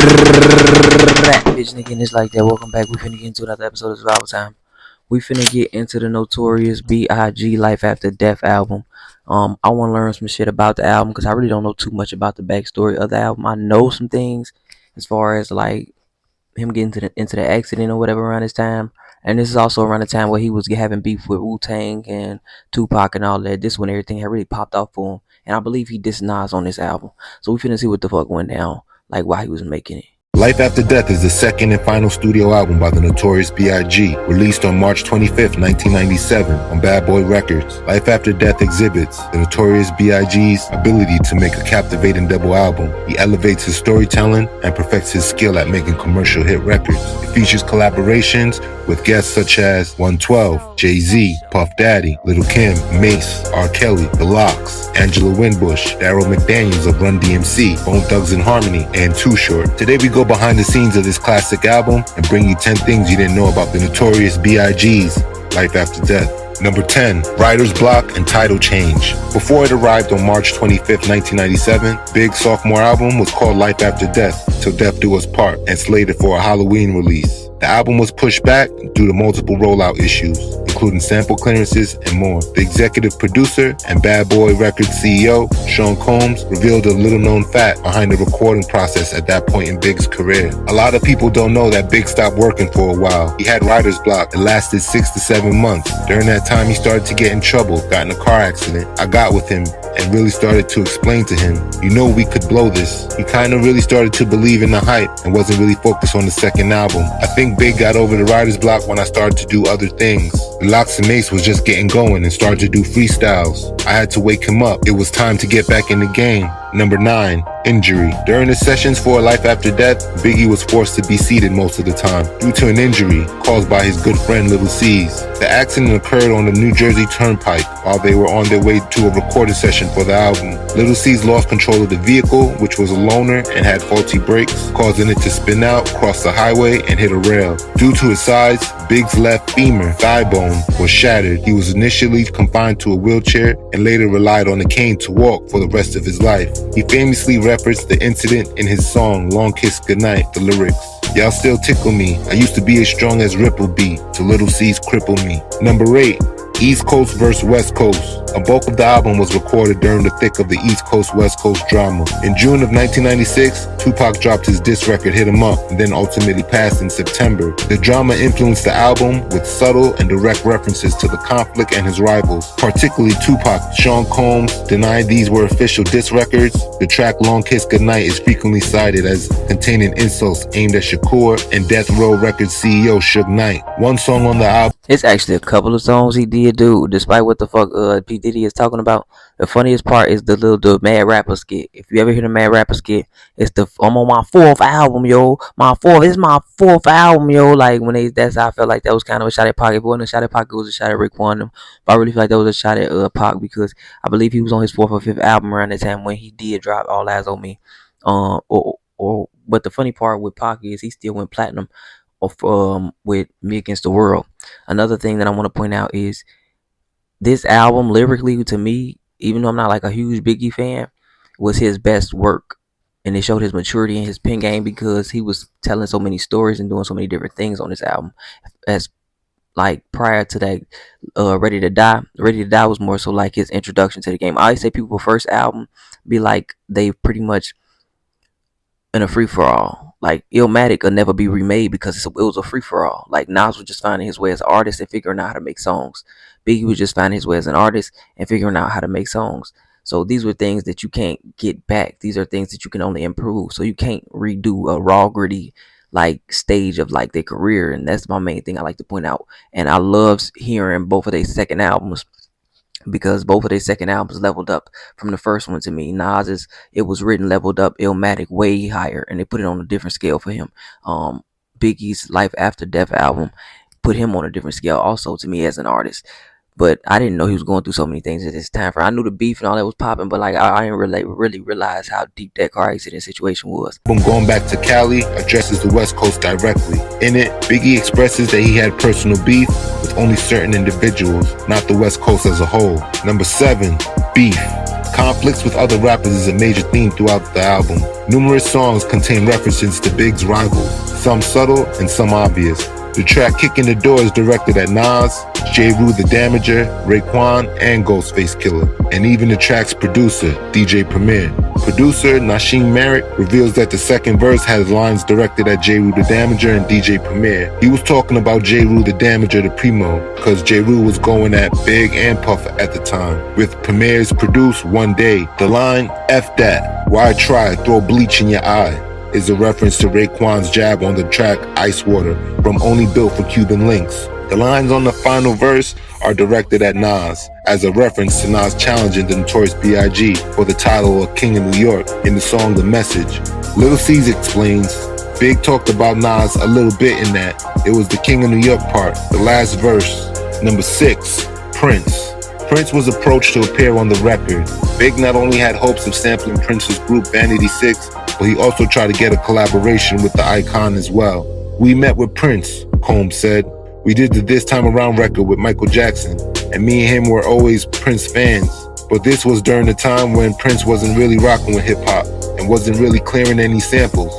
That bitch nigga, and it's like that. Welcome back. We finna get into another episode of Survival Time. We finna get into the Notorious B.I.G. Life After Death album. I want to learn some shit about the album because I really don't know too much about the backstory of the album. I know some things as far as like him getting into the accident or whatever around this time. And this is also around the time where he was having beef with Wu-Tang and Tupac and all that. This when everything had really popped off for him. And I believe he dissed Nas on this album. So we finna see what the fuck went down, like why he was making it. Life After Death is the second and final studio album by the Notorious B.I.G., released on March 25th, 1997 on Bad Boy Records. Life After Death exhibits the Notorious B.I.G.'s ability to make a captivating double album. He elevates his storytelling and perfects his skill at making commercial hit records. It features collaborations with guests such as 112, Jay-Z, Puff Daddy, Lil' Kim, Mace, R. Kelly, The Lox, Angela Winbush, Daryl McDaniels of Run DMC, Bone Thugs and Harmony, and Too Short. Today we go behind the scenes of this classic album and bring you 10 things you didn't know about the Notorious B.I.G.'s Life After Death. Number 10, Writer's Block and Title Change. Before it arrived on March 25th, 1997, Big's sophomore album was called Life After Death, Till Death Do Us Part, and slated for a Halloween release. The album was pushed back due to multiple rollout issues, including sample clearances and more. The executive producer and Bad Boy Records CEO, Sean Combs, revealed a little-known fact behind the recording process at that point in Big's career. A lot of people don't know that Big stopped working for a while. He had writer's block. It lasted 6 to 7 months. During that time, he started to get in trouble, got in a car accident. I got with him and really started to explain to him, you know we could blow this. He kind of really started to believe in the hype and wasn't really focused on the second album. I think Big got over the writer's block when I started to do other things. The Lox and Mace was just getting going and started to do freestyles. I had to wake him up. It was time to get back in the game. Number 9, injury. During the sessions for Life After Death, Biggie was forced to be seated most of the time due to an injury caused by his good friend Lil' Cease. The accident occurred on the New Jersey Turnpike while they were on their way to a recording session for the album. Lil' Cease lost control of the vehicle, which was a loaner and had faulty brakes, causing it to spin out, cross the highway, and hit a rail. Due to his size, Big's left femur, thigh bone, was shattered. He was initially confined to a wheelchair and later relied on a cane to walk for the rest of his life. He famously referenced the incident in his song Long Kiss Goodnight, the lyrics, "Y'all still tickle me. I used to be as strong as Ripple beat, till Lil' Cease cripple me." Number 8, East Coast vs. West Coast. A bulk of the album was recorded during the thick of the East Coast West Coast drama. In June of 1996, Tupac dropped his diss record Hit 'Em Up and then ultimately passed in September. The drama influenced the album with subtle and direct references to the conflict and his rivals, particularly Tupac. Sean Combs denied these were official diss records. The track Long Kiss Goodnight is frequently cited as containing insults aimed at Shakur and Death Row Records CEO Suge Knight. One song on the album. It's actually a couple of songs he did do, despite what the fuck P. Diddy is talking about. The funniest part is the Mad Rapper skit. If you ever hear the Mad Rapper skit, it's I'm on my 4th album, yo. It's my 4th album, yo. Like that's how I felt like that was kind of a shot at Pac. If it wasn't a shot at Pac, it was a shot at Raekwon. But I really feel like that was a shot at Pac because I believe he was on his 4th or 5th album around that time when he did drop All Eyes on Me. But the funny part with Pac is he still went platinum with Me Against the World. Another thing that I want to point out is this album lyrically, to me, even though I'm not like a huge Biggie fan, was his best work, and it showed his maturity and his pen game because he was telling so many stories and doing so many different things on this album. As like prior to that, Ready to Die was more so like his introduction to the game. I always say people first album be like they pretty much in a free for all. Like Illmatic could never be remade because it was a free for all. Like Nas was just finding his way as an artist and figuring out how to make songs. Biggie was just finding his way as an artist and figuring out how to make songs. So these were things that you can't get back. These are things that you can only improve. So you can't redo a raw, gritty like stage of like their career, and that's my main thing I like to point out. And I love hearing both of their second albums, because both of their second albums leveled up from the first one to me. Nas's It Was Written leveled up Illmatic way higher, and they put it on a different scale for him. Biggie's Life After Death album put him on a different scale also to me as an artist. But I didn't know he was going through so many things at this time. I knew the beef and all that was popping, but like I didn't really realize how deep that car accident situation was. Going Back to Cali addresses the West Coast directly. In it, Biggie expresses that he had personal beef with only certain individuals, not the West Coast as a whole. Number 7, beef. Conflicts with other rappers is a major theme throughout the album. Numerous songs contain references to Big's rivals, some subtle and some obvious. The track Kicking the Door is directed at Nas, Jeru the Damager, Raekwon, and Ghostface Killah, and even the track's producer, DJ Premier. Producer Nashim Merrick reveals that the second verse has lines directed at Jeru the Damager and DJ Premier. He was talking about Jeru the Damager to Primo, because Jeru was going at Big and Puff at the time, with Premier's Produce One Day. The line, F that, why try, throw bleach in your eye, is a reference to Raekwon's jab on the track Ice Water from Only Built for Cuban Links. The lines on the final verse are directed at Nas, as a reference to Nas challenging the Notorious B.I.G. for the title of King of New York in the song The Message. Lil C's explains, Big talked about Nas a little bit in that. It was the King of New York part, the last verse. Number 6, Prince. Prince was approached to appear on the record. Big not only had hopes of sampling Prince's group Vanity 6, but he also tried to get a collaboration with the icon as well. We met with Prince, Combs said. We did the This Time Around record with Michael Jackson, and me and him were always Prince fans. But this was during the time when Prince wasn't really rocking with hip-hop and wasn't really clearing any samples.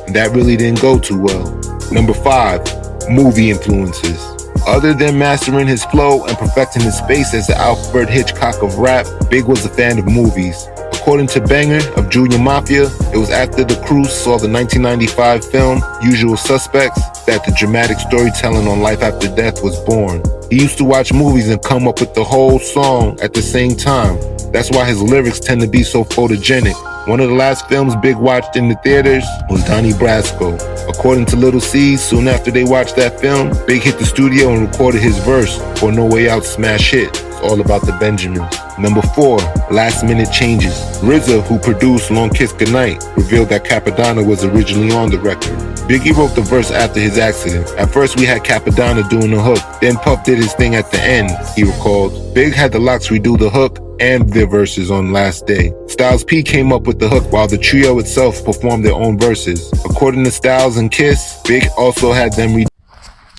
And that really didn't go too well. Number 5, movie influences. Other than mastering his flow and perfecting his space as the Alfred Hitchcock of rap, Big was a fan of movies. According to Banger of Junior Mafia, it was after the crew saw the 1995 film Usual Suspects that the dramatic storytelling on Life After Death was born. He used to watch movies and come up with the whole song at the same time. That's why his lyrics tend to be so photogenic. One of the last films Big watched in the theaters was Donnie Brasco. According to Little C's, soon after they watched that film, Big hit the studio and recorded his verse for No Way Out smash hit, It's All About the Benjamins. Number 4, last minute changes. RZA, who produced Long Kiss Goodnight, revealed that Capadonna was originally on the record. Biggie wrote the verse after his accident. At first we had Capadonna doing the hook, then Puff did his thing at the end, he recalled. Big had the Lox redo the hook and their verses on Last Day. Styles P came up with the hook while the trio itself performed their own verses. According to Styles and Kiss, Big also had them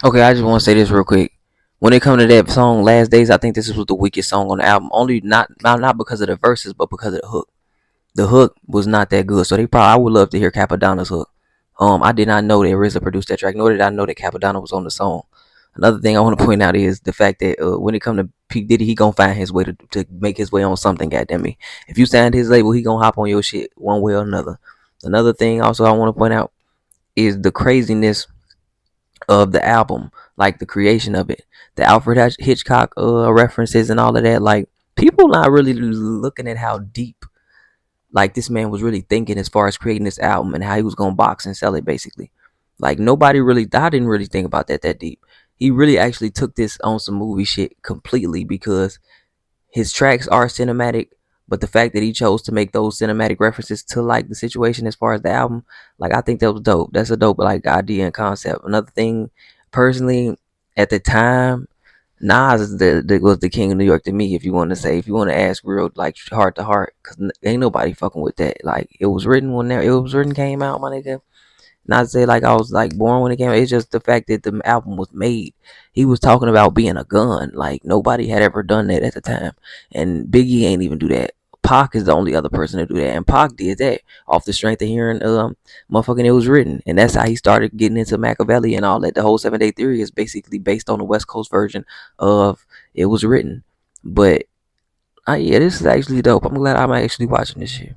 Okay, I just want to say this real quick. When it comes to that song Last Days, I think this was the weakest song on the album. Only not because of the verses, but because of the hook. The hook was not that good. So I would love to hear Capadonna's hook. I did not know that RZA produced that track, nor did I know that Capadonna was on the song. Another thing I want to point out is the fact that when it comes to P. Diddy, he gonna find his way to make his way on something, goddamn me. If you signed his label, he gonna hop on your shit one way or another. Another thing also I want to point out is the craziness of the album, like the creation of it. The Alfred Hitchcock references and all of that. Like, people not really looking at how deep like this man was really thinking as far as creating this album and how he was gonna box and sell it, basically. Like, I didn't really think about that deep. He really actually took this on some movie shit completely, because his tracks are cinematic, but the fact that he chose to make those cinematic references to like the situation as far as the album, like, I think that was dope. That's a dope like idea and concept. Another thing, personally, at the time, Nas was the king of New York to me. If you want to ask real like heart to heart, because ain't nobody fucking with that. Like, it was written came out, my nigga. Not to say like I was like born when it came out. It's just the fact that the album was made. He was talking about being a gun. Like, nobody had ever done that at the time, and Biggie ain't even do that. Pac is the only other person to do that, and Pac did that off the strength of hearing motherfucking It Was Written, and that's how he started getting into Machiavelli and all that. The whole 7 Day Theory is basically based on the West Coast version of It Was Written. But yeah, this is actually dope. I'm glad I'm actually watching this shit.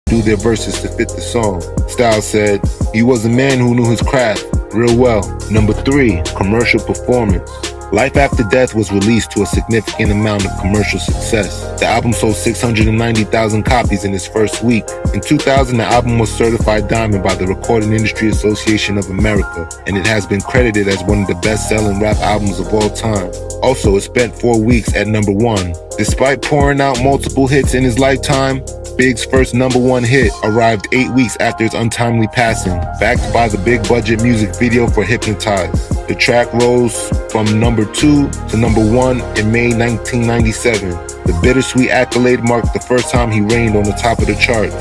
Do their verses to fit the song. Styles said, he was a man who knew his craft real well. Number 3, commercial performance. Life After Death was released to a significant amount of commercial success. The album sold 690,000 copies in its first week. In 2000, the album was certified diamond by the Recording Industry Association of America, and it has been credited as one of the best-selling rap albums of all time. Also, it spent 4 weeks at number 1. Despite pouring out multiple hits in his lifetime, Big's first number 1 hit arrived 8 weeks after his untimely passing, backed by the big budget music video for Hypnotize. The track rose from number 2 to number 1 in May 1997. The bittersweet accolade marked the first time he reigned on the top of the charts.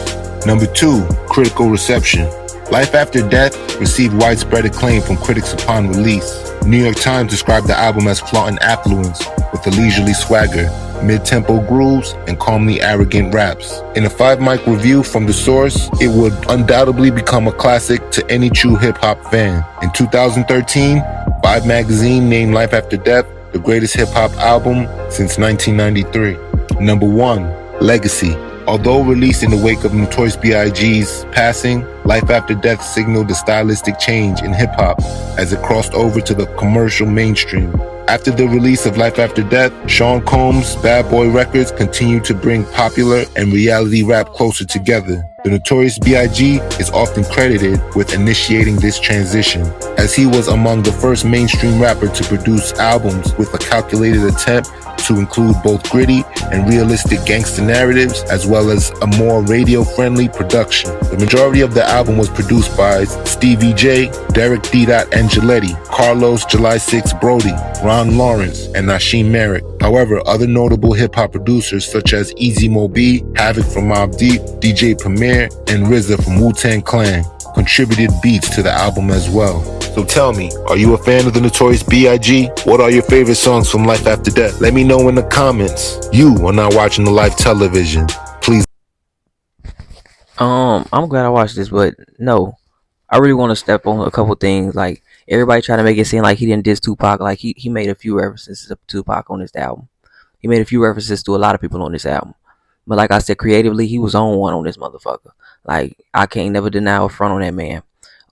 Number 2, critical reception. Life After Death received widespread acclaim from critics upon release. New York Times described the album as flaunting affluence with a leisurely swagger. mid-tempo grooves, and calmly arrogant raps. In a 5-mic review from The Source, it would undoubtedly become a classic to any true hip-hop fan. In 2013, Vibe magazine named Life After Death the greatest hip-hop album since 1993. Number 1, Legacy. Although released in the wake of Notorious B.I.G.'s passing, Life After Death signaled a stylistic change in hip-hop as it crossed over to the commercial mainstream. After the release of Life After Death, Sean Combs' Bad Boy Records continued to bring popular and reality rap closer together. The Notorious B.I.G. is often credited with initiating this transition, as he was among the first mainstream rapper to produce albums with a calculated attempt to include both gritty and realistic gangster narratives, as well as a more radio-friendly production. The majority of the album was produced by Stevie J, Derek D. Angeletti, Carlos July 6 Brody, Ron Lawrence, and Nasheem Merrick. However, other notable hip-hop producers such as Easy Mo B, Havoc from Mobb Deep, DJ Premier, and RZA from Wu-Tang Clan contributed beats to the album as well. So tell me, are you a fan of the Notorious B.I.G.? What are your favorite songs from Life After Death? Let me know in the comments. You are not watching the live television. Please. I'm glad I watched this, but no, I really want to step on a couple things. Like, everybody trying to make it seem like he didn't diss Tupac. Like, he made a few references to Tupac on this album. He made a few references to a lot of people on this album. But like I said, creatively, he was on one on this motherfucker. Like, I can't never deny or front on that man.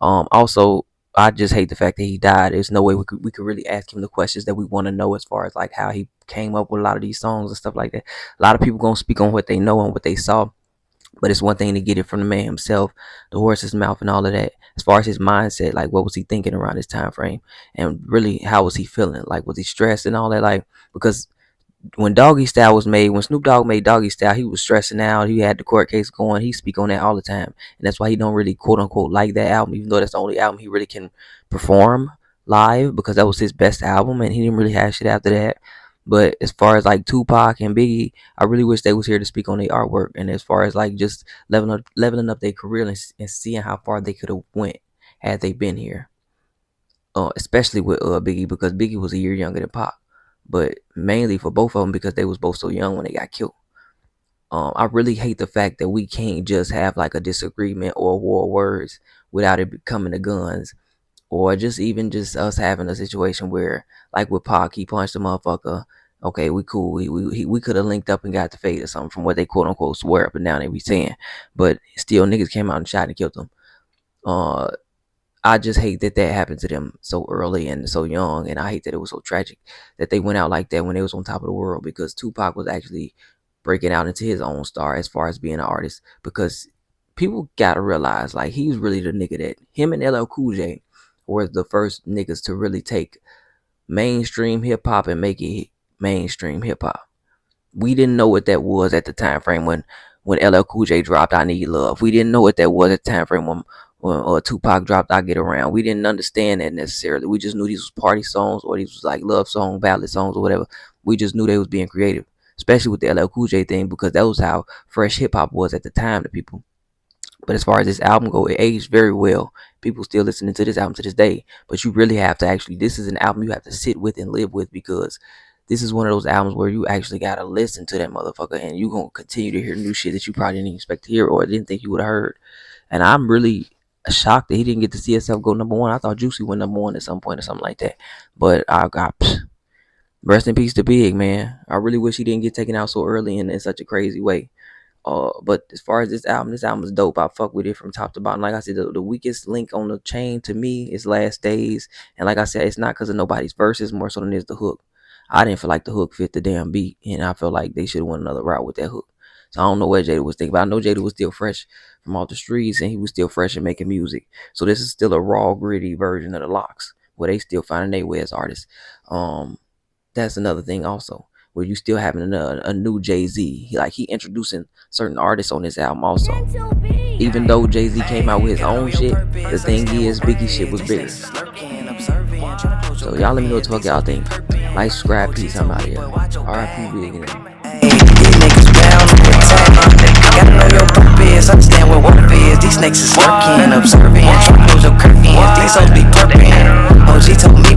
Also, I just hate the fact that he died. There's no way we could really ask him the questions that we want to know as far as like how he came up with a lot of these songs and stuff like that. A lot of people gonna speak on what they know and what they saw, but it's one thing to get it from the man himself, the horse's mouth, and all of that. As far as his mindset, like what was he thinking around this time frame, and really how was he feeling? Like, was he stressed and all that? Like, because when Doggy Style was made, when Snoop Dogg made Doggy Style, he was stressing out. He had the court case going. He speak on that all the time, and that's why he don't really quote unquote like that album, even though that's the only album he really can perform live, because that was his best album, and he didn't really have shit after that. But as far as like Tupac and Biggie, I really wish they was here to speak on their artwork, and as far as like just leveling up their career and seeing how far they could have went had they been here. Especially with Biggie, because Biggie was a year younger than Pac. But mainly for both of them because they was both so young when they got killed. I really hate the fact that we can't just have like a disagreement or a war of words without it becoming the guns, or just even just us having a situation where, like with Pac, he punched the motherfucker. Okay, we cool. We could have linked up and got the fade or something from what they quote unquote swear up and down they be saying, but still niggas came out and shot and killed them. I just hate that happened to them so early and so young, and I hate that it was so tragic that they went out like that when they was on top of the world, because Tupac was actually breaking out into his own star as far as being an artist, because people gotta realize, like, he's really the nigga that him and LL Cool J were the first niggas to really take mainstream hip-hop and make it mainstream hip-hop. We didn't know what that was at the time frame when LL Cool J dropped I Need Love. We didn't know what that was at the time frame when Tupac dropped I Get Around. We didn't understand that necessarily. We just knew these was party songs, or these was like love song, ballad songs, or whatever. We just knew they was being creative, especially with the LL Cool J thing, because that was how fresh hip hop was at the time to people. But as far as this album go, it aged very well. People still listening to this album to this day. But you really have to actually, this is an album you have to sit with and live with, because this is one of those albums where you actually gotta listen to that motherfucker, and you gonna continue to hear new shit that you probably didn't expect to hear or didn't think you would have heard. And I'm really shocked that he didn't get to see himself go number one. I thought Juicy went number one at some point or something like that. But I got rest in peace to Big, man. I really wish he didn't get taken out so early and in such a crazy way. But as far as this album is dope. I fuck with it from top to bottom. Like I said, the weakest link on the chain to me is Last Days. And like I said, it's not because of nobody's verses, more so than it's the hook. I didn't feel like the hook fit the damn beat, and I felt like they should have went another route with that hook. So I don't know what Jada was thinking, but I know Jada was still fresh from off the streets, and he was still fresh and making music. So this is still a raw, gritty version of the Lox, where they still finding their way as artists. That's another thing also, where you still having a new Jay-Z. He introducing certain artists on this album also. Even though Jay-Z came out with his own shit, the thing is, Biggie shit was bigger. So y'all let me know what the fuck y'all think. Like, subscribe, peace, I'm out here. R.I.P. Big and gotta know your purpose, understand what work is. These snakes is lurking, observing, trying to close your curtains. These hoes be perping. OG told me